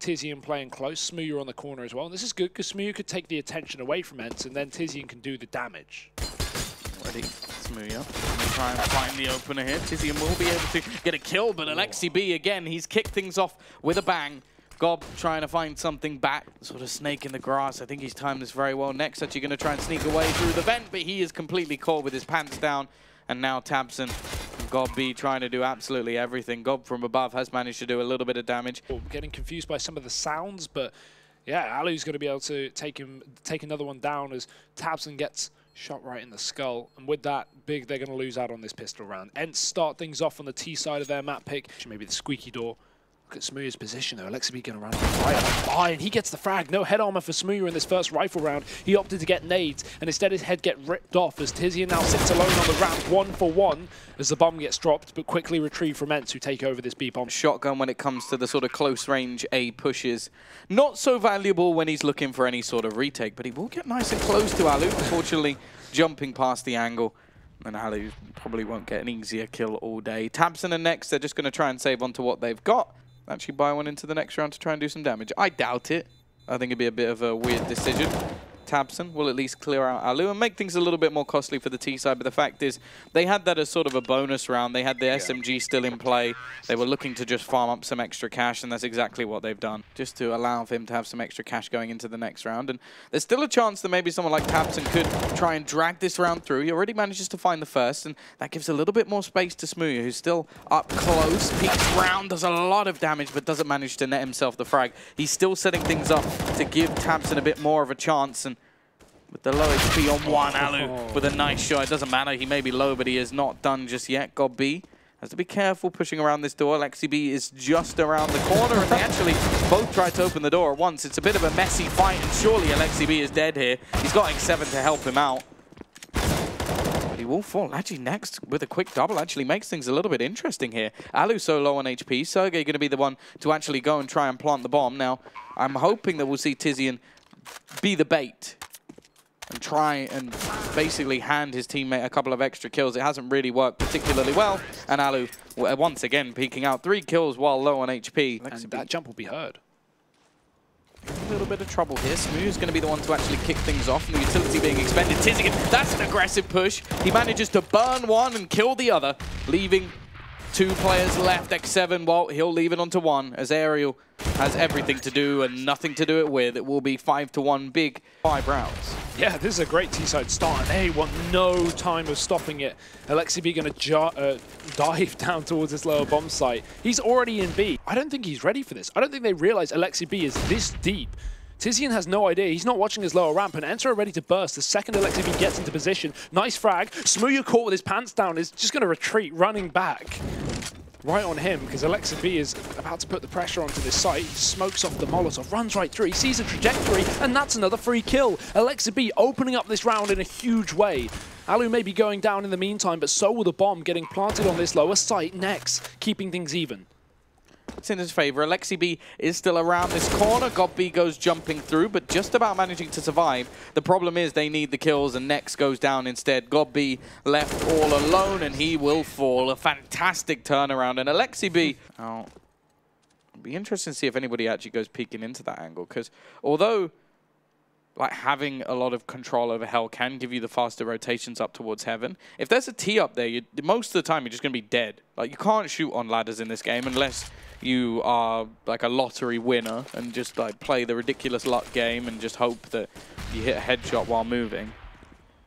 Tizian playing close, Smooya on the corner as well. And this is good because Smooya could take the attention away from ENCE, and then Tizian can do the damage. Ready, Smooya. Try and find the opener here. Tizian will be able to get a kill, but Alexi B, again, he's kicked things off with a bang. Gob trying to find something back, sort of snake in the grass. I think he's timed this very well. Next, actually going to try and sneak away through the vent, but he is completely caught with his pants down. And now Tabson and Gob B trying to do absolutely everything. Gob from above has managed to do a little bit of damage. Getting confused by some of the sounds, but yeah, Alu's going to be able to take another one down as Tabson gets shot right in the skull. And with that, Big, they're going to lose out on this pistol round. ENCE start things off on the T side of their map pick. Maybe the squeaky door. Look at Smooya's position though. Alexi B going to run right, and he gets the frag. No head armor for Smooya in this first rifle round. He opted to get nades, and instead his head get ripped off as Tizian now sits alone on the ramp 1-for-1 as the bomb gets dropped, but quickly retrieved from ENCE, who take over this B bomb. Shotgun when it comes to the sort of close range A pushes. Not so valuable when he's looking for any sort of retake, but he will get nice and close to Alu, unfortunately jumping past the angle. And Alu probably won't get an easier kill all day. Tabson and Next, they're just going to try and save onto what they've got. Actually buy one into the next round to try and do some damage. I doubt it. I think it'd be a bit of a weird decision. Tabson will at least clear out Alu and make things a little bit more costly for the T side, but the fact is they had that as sort of a bonus round. They had the SMG still in play. They were looking to just farm up some extra cash, and that's exactly what they've done, just to allow him to have some extra cash going into the next round. And there's still a chance that maybe someone like Tabson could try and drag this round through. He already manages to find the first, and that gives a little bit more space to Smooya, who's still up close. Peeks round, does a lot of damage, but doesn't manage to net himself the frag. He's still setting things up to give Tabson a bit more of a chance, and with the low HP on one, Alu with a nice shot. It doesn't matter, he may be low, but he is not done just yet. Gob B has to be careful pushing around this door. Alexi B is just around the corner, and they actually both try to open the door at once. It's a bit of a messy fight, and surely Alexi B is dead here. He's got X7 to help him out. But he will fall. Actually, Next with a quick double actually makes things a little bit interesting here. Alu so low on HP. Sergey going to be the one to actually go and try and plant the bomb. Now, I'm hoping that we'll see Tizian be the bait and try and basically hand his teammate a couple of extra kills. It hasn't really worked particularly well, and Alu once again peeking out 3 kills while low on HP. And that jump will be heard. A little bit of trouble here. Smooya's going to be the one to actually kick things off, and the utility being expended. Tizian, that's an aggressive push. He manages to burn one and kill the other, leaving 2 players left. X7, well, he'll leave it onto 1 as Aerial has everything to do and nothing to do it with. It will be 5-1 Big 5 rounds. Yeah, this is a great T-side start, and they want no time of stopping it. Alexi B going to dive down towards this lower bomb site. He's already in B. I don't think he's ready for this. I don't think they realize Alexi B is this deep. Tizian has no idea. He's not watching his lower ramp, and ENCE are ready to burst. The second Alexi B gets into position, nice frag. Smooya caught with his pants down is just going to retreat, running back. Right on him, because Alexi B is about to put the pressure onto this site. He smokes off the Molotov, runs right through, he sees a trajectory, and that's another free kill. Alexi B opening up this round in a huge way. Alu may be going down in the meantime, but so will the bomb getting planted on this lower site next, keeping things even. It's in his favor. Alexi B is still around this corner. Gob B goes jumping through, but just about managing to survive. The problem is they need the kills, and Next goes down instead. Gob B left all alone, and he will fall. A fantastic turnaround. And Alexi B, it'll be interesting to see if anybody actually goes peeking into that angle, because although like having a lot of control over hell can give you the faster rotations up towards heaven, if there's a T up there, most of the time you're just going to be dead. Like, you can't shoot on ladders in this game unless you are like a lottery winner and just like play the ridiculous luck game and just hope that you hit a headshot while moving.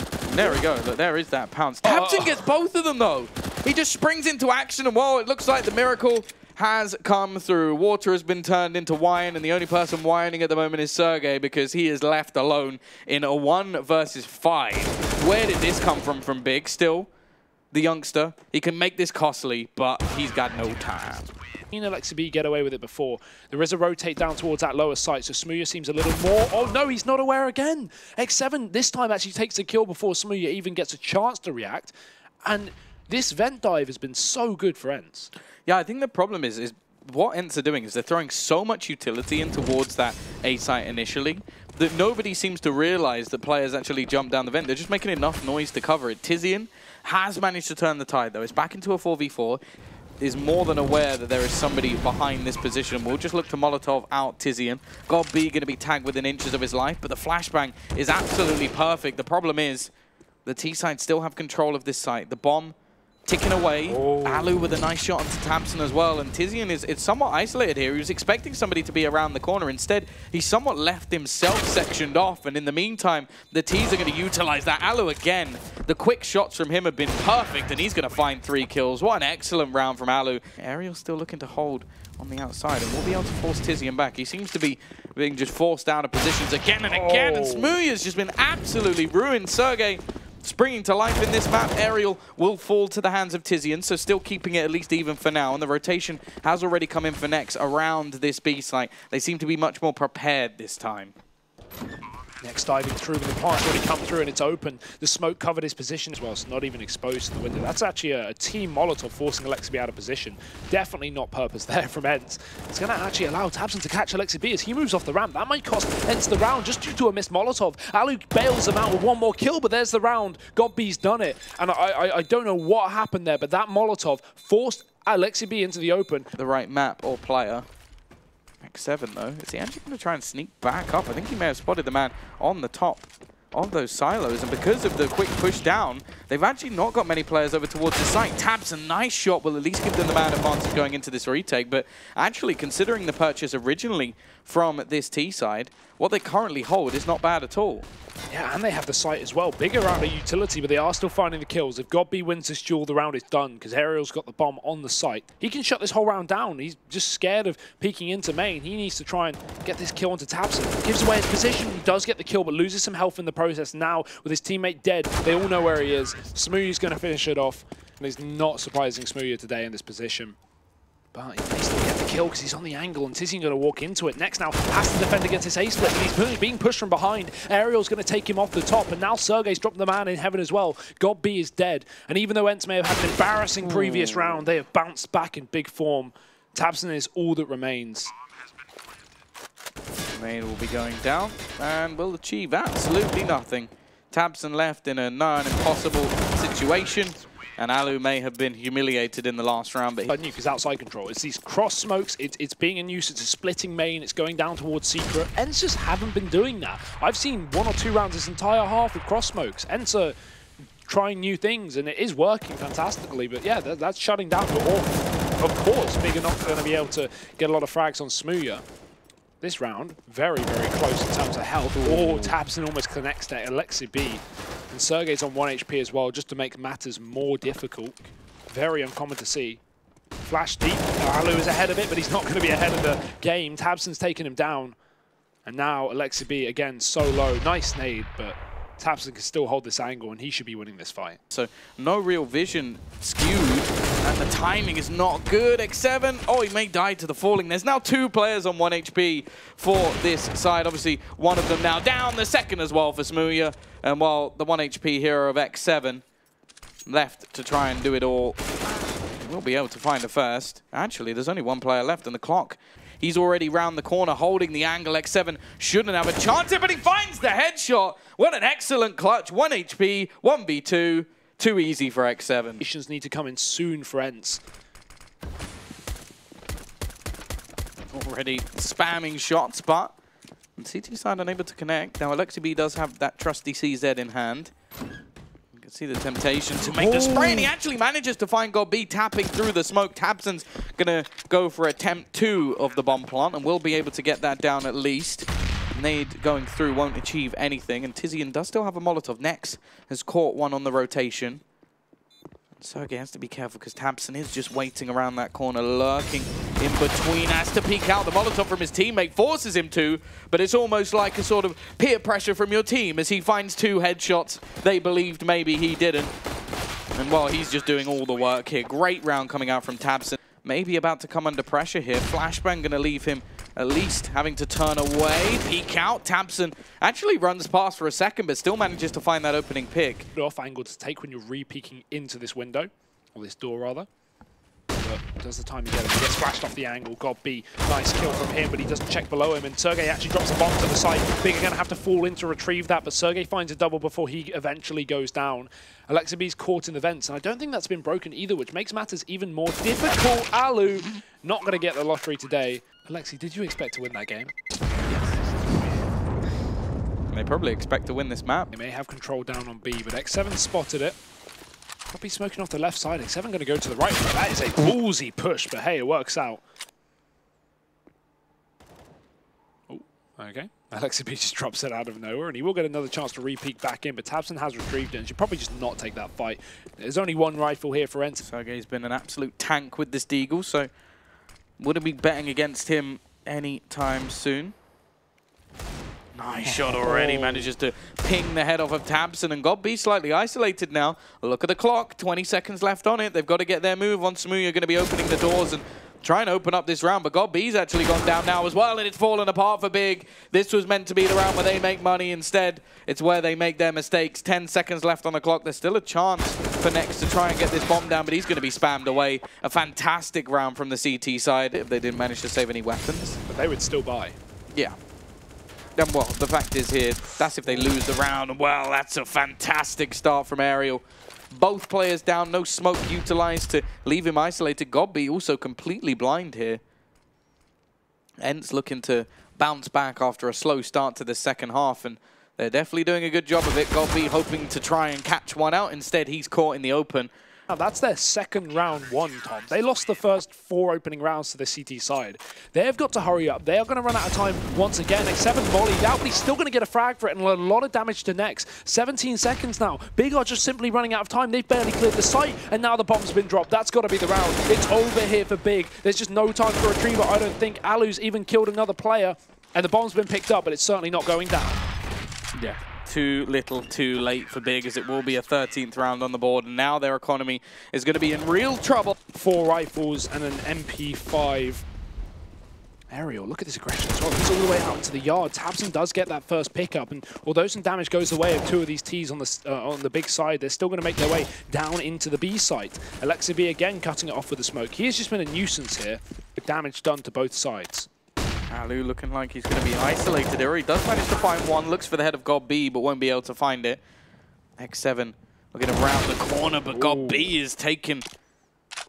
And there we go. Look, there is that pounce. Tabson gets both of them though. He just springs into action, and whoa, it looks like the miracle has come through. Water has been turned into wine, and the only person whining at the moment is Sergey, because he is left alone in a 1 versus 5. Where did this come from Big? Still, the youngster. He can make this costly, but he's got no time. Seen Alexi B get away with it before. There is a rotate down towards that lower site, so Smooya seems a little more. Oh no, he's not aware again. X7 this time actually takes a kill before Smooya even gets a chance to react. And this vent dive has been so good for ENCE. Yeah, I think the problem is what ENCE are doing is they're throwing so much utility in towards that A site initially that nobody seems to realize that players actually jump down the vent. They're just making enough noise to cover it. Tizian has managed to turn the tide though. It's back into a 4v4. is more than aware that there is somebody behind this position. We'll just look to Molotov out Tizian. God B going to be tagged within inches of his life, but the flashbang is absolutely perfect. The problem is the T-side still have control of this site. The bomb ticking away. Oh. Alu with a nice shot onto Tabson as well. And Tizian is somewhat isolated here. He was expecting somebody to be around the corner. Instead, he somewhat left himself sectioned off. And in the meantime, the T's are going to utilize that. Alu again, the quick shots from him have been perfect. And he's going to find 3 kills. What an excellent round from Alu. Ariel still looking to hold on the outside. And we'll be able to force Tizian back. He seems to be being just forced out of positions again and again. And Smooya's just been absolutely ruined. Sergey springing to life in this map. Ariel will fall to the hands of Tizian, so still keeping it at least even for now. And the rotation has already come in for Nex around this B site. They seem to be much more prepared this time. Next diving through, but the plant's already come through and it's open. The smoke covered his position as well, so not even exposed to the window. That's actually a team Molotov forcing Alexi B out of position. Definitely not purpose there from ENCE. It's going to actually allow Tabson to catch Alexi B as he moves off the ramp. That might cost ENCE the round just due to a missed Molotov. Alu bails him out with one more kill, but there's the round. God B's done it. And I don't know what happened there, but that Molotov forced Alexi B into the open. The right map or player. X7 though, is he actually going to try and sneak back up? I think he may have spotted the man on the top of those silos, and because of the quick push down, they've actually not got many players over towards the site. Tabs, a nice shot, will at least give them the man advantage going into this retake, but actually considering the purchase originally from this T side, what they currently hold is not bad at all. Yeah, and they have the site as well. Bigger round of utility, but they are still finding the kills. If God B wins this duel, the round is done because Ariel's got the bomb on the site. He can shut this whole round down. He's just scared of peeking into main. He needs to try and get this kill onto Tabson. Gives away his position. He does get the kill, but loses some health in the process. Now, with his teammate dead, they all know where he is. Smooya's going to finish it off, and it's not surprising Smooya today in this position. But he may still get the kill because he's on the angle, and Tizian going to walk into it. Next now has to defend against this A-split, but he's being pushed from behind. Ariel's going to take him off the top, and now Sergey's dropped the man in heaven as well. God B is dead, and even though ENCE may have had an embarrassing previous round, they have bounced back in big form. Tabson is all that remains. Main will be going down, and will achieve absolutely nothing. Tabson left in a nigh impossible situation. And Alu may have been humiliated in the last round, but Nuke is outside control. It's these cross smokes. It's being in use. It's a splitting main. It's going down towards secret. ENCE just haven't been doing that. I've seen 1 or 2 rounds this entire half with cross smokes. ENCE are trying new things, and it is working fantastically. But yeah, that's shutting down. But of course, Big are not going to be able to get a lot of frags on Smooya. This round, very, very close in terms of health. Oh, Tabson almost connects to Alexi B. And Sergey's on 1 HP as well, just to make matters more difficult. Very uncommon to see. Flash deep. Alu is ahead of it, but he's not going to be ahead of the game. Tabson's taking him down. And now Alexi B, again, so low. Nice nade, but Tabson can still hold this angle, and he should be winning this fight. So no real vision skewed, and the timing is not good. X7, oh, he may die to the falling. There's now 2 players on 1 HP for this side. Obviously, one of them now down, the second as well for Smooya. And while the 1 HP hero of X7 left to try and do it all, we'll be able to find a first. Actually, there's only 1 player left, and the clock, he's already round the corner, holding the angle. X7 shouldn't have a chance here, but he finds the headshot. What an excellent clutch. 1 HP, 1v2. Too easy for X7. Missions need to come in soon for ENCE. Already spamming shots, but CT side unable to connect. Now, Alexi B does have that trusty CZ in hand. You can see the temptation to make the spray, and he actually manages to find God B tapping through the smoke. Tabson's going to go for attempt 2 of the bomb plant, and will be able to get that down at least. Nade going through won't achieve anything, and Tizian does still have a Molotov. Nex has caught one on the rotation. Sergey has to be careful because Tabson is just waiting around that corner, lurking in between. Has to peek out. The Molotov from his teammate forces him to, but it's almost like a sort of peer pressure from your team as he finds 2 headshots they believed maybe he didn't. And while he's just doing all the work here, great round coming out from Tabson. Maybe about to come under pressure here. Flashbang going to leave him at least having to turn away. Peek out. Tabson actually runs past for a second, but still manages to find that opening pick. Off angle to take when you're re-peeking into this window, or this door rather. but does the timing get him? He gets flashed off the angle. Godby, nice kill from him, but he doesn't check below him, and Sergey actually drops a bomb to the side. Big are going to have to fall in to retrieve that, but Sergey finds a double before he eventually goes down. Alexibi's caught in the vents, and I don't think that's been broken either, which makes matters even more difficult. Alu not going to get the lottery today. Alexi, did you expect to win that game? They probably expect to win this map. They may have control down on B, but X7 spotted it. Probably smoking off the left side. X7 going to go to the right. That is a ballsy push, but hey, it works out. Oh, okay. Alexi B just drops it out of nowhere, and he will get another chance to re-peek back in, but tabseN has retrieved it, and should probably just not take that fight. There's only one rifle here for ENCE. Sergey's been an absolute tank with this Deagle, so wouldn't be betting against him anytime soon. Nice shot already, manages to ping the head off of tabseN, and Godby slightly isolated now. Look at the clock, 20 seconds left on it. They've got to get their move on. Smooya going to be opening the doors and try and open up this round, but Godby's actually gone down now as well, and it's fallen apart for Big. This was meant to be the round where they make money. Instead, it's where they make their mistakes. 10 seconds left on the clock. There's still a chance for Next to try and get this bomb down, but he's going to be spammed away. A fantastic round from the CT side if they didn't manage to save any weapons. But they would still buy. Yeah. And well, the fact is here, that's if they lose the round. Well, that's a fantastic start from Aerial. Both players down, no smoke utilized to leave him isolated. Godby also completely blind here. ENCE looking to bounce back after a slow start to the second half, and they're definitely doing a good job of it. Godby hoping to try and catch one out. Instead, he's caught in the open. Now, that's their second round won, Tom. They lost the first 4 opening rounds to the CT side. They've got to hurry up. They are going to run out of time once again. X7 mollied out, but he's still going to get a frag for it and a lot of damage to Next. 17 seconds now. Big are just simply running out of time. They've barely cleared the site, and now the bomb's been dropped. That's got to be the round. It's over here for Big. There's just no time for retrieval. I don't think Alu's even killed another player, and the bomb's been picked up, but it's certainly not going down. Yeah. Too little, too late for Big, as it will be a 13th round on the board, and now their economy is going to be in real trouble. 4 rifles and an MP5. Aerial, look at this aggression as well. He's all the way out into the yard. tabseN does get that first pickup, and although some damage goes the way of 2 of these Ts on the big side, they're still going to make their way down into the B site. Alexi B again cutting it off with the smoke. He has just been a nuisance here, with damage done to both sides. Alu looking like he's going to be isolated here. He does manage to find one, looks for the head of Godby, but won't be able to find it. X7 looking around the corner, but Godby is taking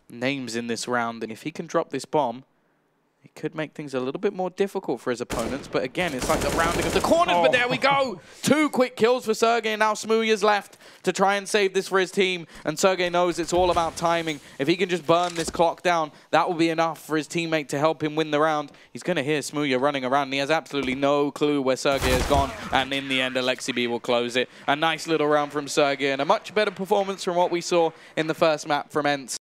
names in this round, and if he can drop this bomb, it could make things a little bit more difficult for his opponents. But again, it's like the rounding of the corners, but there we go! 2 quick kills for Sergey, and now Smooya's left to try and save this for his team. And Sergey knows it's all about timing. If he can just burn this clock down, that will be enough for his teammate to help him win the round. He's going to hear Smooya running around, and he has absolutely no clue where Sergey has gone. And in the end, Alexi B will close it. A nice little round from Sergey, and a much better performance from what we saw in the first map from ENCE.